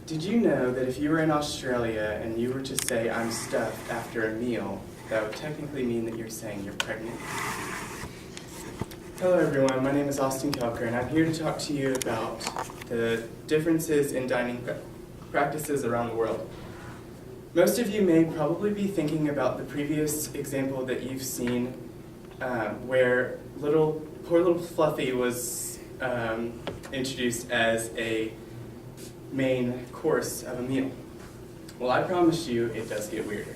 Did you know that if you were in Australia and you were to say, "I'm stuffed" after a meal, that would technically mean that you're saying you're pregnant? Hello everyone, my name is Koelker, and I'm here to talk to you about the differences in dining practices around the world. Most of you may probably be thinking about the previous example that you've seen where poor little Fluffy was introduced as a main course of a meal. Well, I promise you it does get weirder.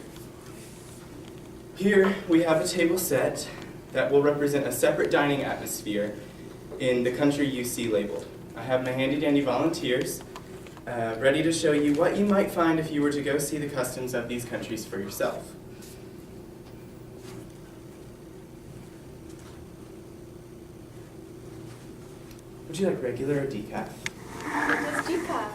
Here we have a table set that will represent a separate dining atmosphere in the country you see labeled. I have my handy-dandy volunteers ready to show you what you might find if you were to go see the customs of these countries for yourself. Would you like regular or decaf? Just decaf.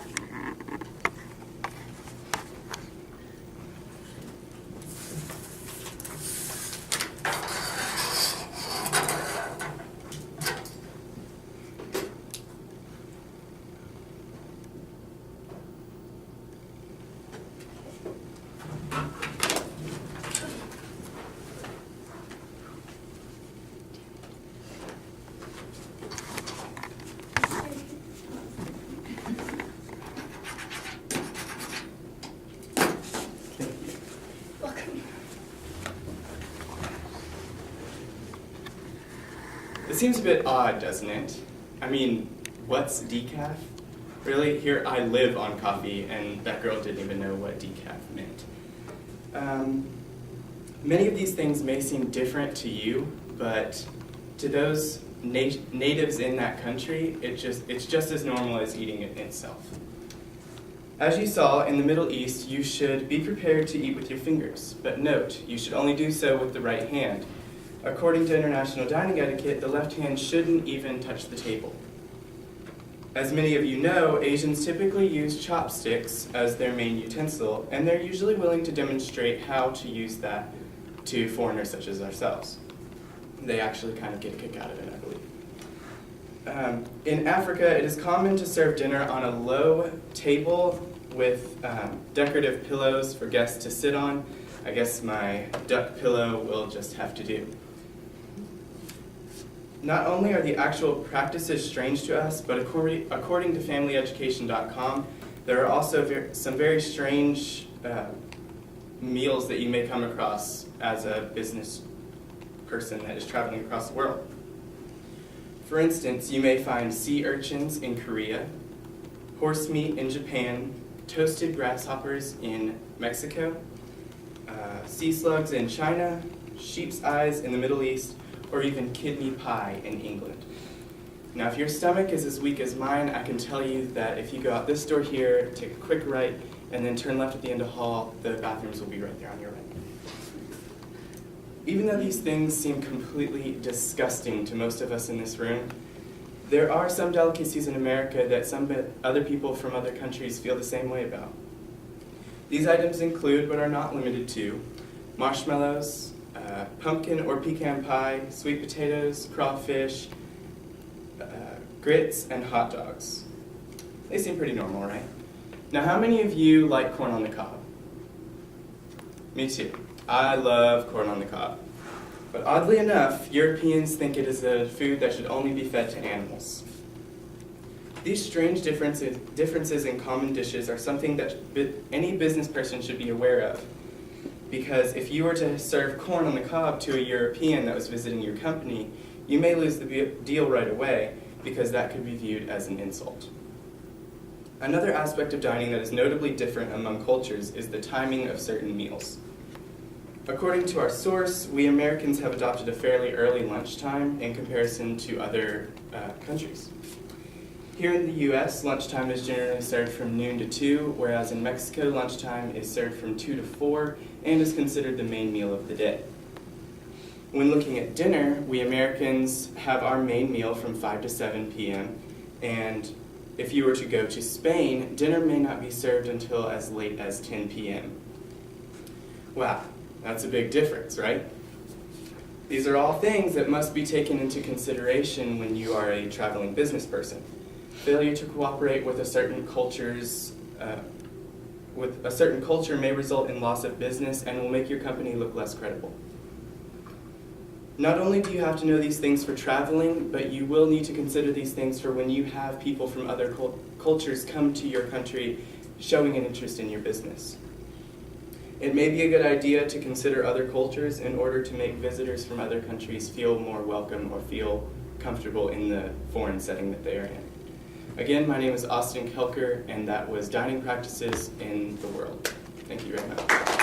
It seems a bit odd, doesn't it? I mean, what's decaf? Really? Here I live on coffee, and that girl didn't even know what decaf meant. Many of these things may seem different to you, but to those natives in that country, it's just as normal as eating it itself. As you saw, in the Middle East, you should be prepared to eat with your fingers, but note, you should only do so with the right hand. According to international dining etiquette, the left hand shouldn't even touch the table. As many of you know, Asians typically use chopsticks as their main utensil, and they're usually willing to demonstrate how to use that to foreigners such as ourselves. They actually kind of get a kick out of it, I believe. In Africa, it is common to serve dinner on a low table with decorative pillows for guests to sit on. I guess my duck pillow will just have to do. Not only are the actual practices strange to us, but according to FamilyEducation.com, there are also some very strange meals that you may come across as a business person that is traveling across the world. For instance, you may find sea urchins in Korea, horse meat in Japan, toasted grasshoppers in Mexico, sea slugs in China, sheep's eyes in the Middle East, or even kidney pie in England. Now, if your stomach is as weak as mine, I can tell you that if you go out this door here, take a quick right, and then turn left at the end of the hall, the bathrooms will be right there on your right. Even though these things seem completely disgusting to most of us in this room, there are some delicacies in America that some other people from other countries feel the same way about. These items include, but are not limited to, marshmallows, pumpkin or pecan pie, sweet potatoes, crawfish, grits, and hot dogs. They seem pretty normal, right? Now, how many of you like corn on the cob? Me too. I love corn on the cob. But oddly enough, Europeans think it is a food that should only be fed to animals. These strange differences in common dishes are something that any business person should be aware of. Because if you were to serve corn on the cob to a European that was visiting your company, you may lose the deal right away because that could be viewed as an insult. Another aspect of dining that is notably different among cultures is the timing of certain meals. According to our source, we Americans have adopted a fairly early lunchtime in comparison to other countries. Here in the US, lunchtime is generally served from noon to 2, whereas in Mexico, lunchtime is served from 2 to 4 and is considered the main meal of the day. When looking at dinner, we Americans have our main meal from 5 to 7 p.m., and if you were to go to Spain, dinner may not be served until as late as 10 p.m. Wow, that's a big difference, right? These are all things that must be taken into consideration when you are a traveling business person. Failure to cooperate with a certain culture's with a certain culture may result in loss of business and will make your company look less credible. Not only do you have to know these things for traveling, but you will need to consider these things for when you have people from other cultures come to your country showing an interest in your business. It may be a good idea to consider other cultures in order to make visitors from other countries feel more welcome or feel comfortable in the foreign setting that they are in. Again, my name is Austin Koelker, and that was Dining Practices in the World. Thank you very much.